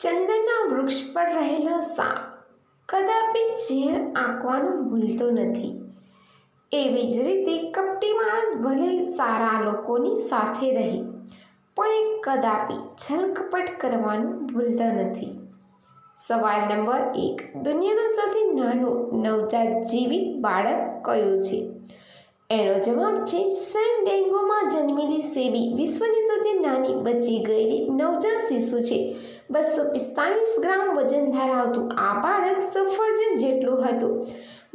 ચંદનના વૃક્ષ પર રહેલો સાપ કદાપી ઝેર આંકવાનું ભૂલતો નથી. એવી જ રીતે કપટી માણસ ભલે સારા લોકોની સાથે રહે પણ એ કદાપી છલકપટ કરવાનું ભૂલતો નથી. સવાલ નંબર 1. દુનિયાનું સૌથી નાનું નવજાત જીવિત બાળક કયું છે? એનો જવાબ છે સેન ડેંગોમાં જન્મેલી સેબી વિશ્વની સૌથી નાની બચી ગયેલી નવજાત શિશુ છે. 245 ગ્રામ વજન ધરાવતું આ બાળક સફરજન જેટલું હતું.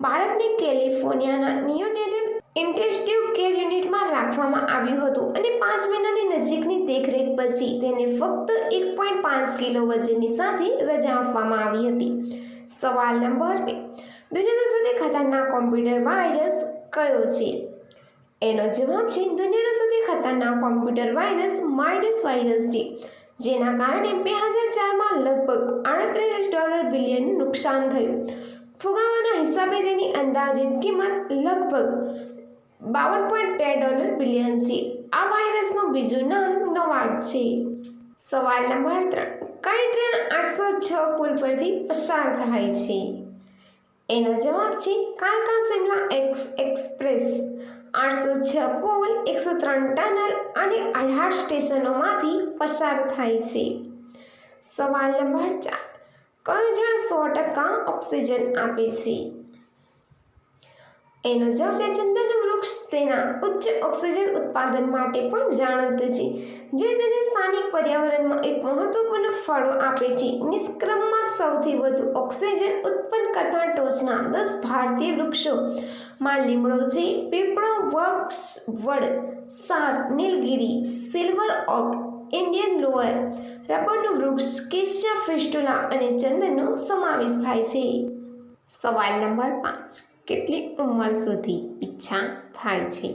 બાળકને કેલિફોર્નિયાના નિયોનેટલ ઇન્ટેન્સિવ કેર યુનિટમાં રાખવામાં આવ્યું હતું અને 5 મહિનાની નજીકની દેખરેખ પછી તેને ફક્ત 1.5 કિલો વજનની સાથે રજા આપવામાં આવી હતી. સવાલ નંબર 2. દુનિયાનો સૌથી ખતરનાક કોમ્પ્યુટર વાયરસ કયો છે? એનો જવાબ છે દુનિયાનો સૌથી ખતરનાક કોમ્પ્યુટર વાયરસ માઇડસ વાયરસ છે, જેના કારણે 2004માં લગભગ $38 બિલિયનનું નુકસાન થયું. ફુગાવાના હિસાબે તેની અંદાજિત કિંમત લગભગ $52.2 બિલિયન છે. આ વાયરસનું બીજું નામ નોવાડ છે. સવાલ નંબર 3. કઈ ટ્રેન 806 પુલ પરથી પસાર થાય છે? એનો જવાબ છે કાલકા શિમલા એક્સપ્રેસ. 806 પુલ, 103 ટનલ અને 18 સ્ટેશનોમાંથી પસાર થાય છે. સવાલ નંબર 4. કયું ઝાડ 100% ઓક્સિજન આપે છે? એનો જવાબ છે ચંદનનું વૃક્ષ. તેના ઉચ્ચ ઓક્સિજન ઉત્પાદન માટે પણ જાણીતું છે, જે તેને સ્થાનિક પર્યાવરણમાં એક મહત્વપૂર્ણ ફાળો આપે છે. નિષ્ક્રમમાં સૌથી વધુ ઓક્સિજન ઉત્પન્ન કરતા ટોચના 10 ભારતીય વૃક્ષોમાં લીમડો છે, પીપળો, વડ, સાગ, નીલગિરી, સિલ્વર ઓક, ઇન્ડિયન લોયર, રબરનું વૃક્ષ, કેશિયા ફિસ્ટુલા અને ચંદનનો સમાવેશ થાય છે. સવાલ નંબર 5. કેટલી ઉંમર સુધી ઈચ્છા થાય છે?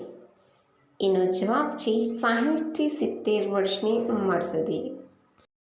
એનો જવાબ છે 60 થી 70 વર્ષની ઉંમર સુધી.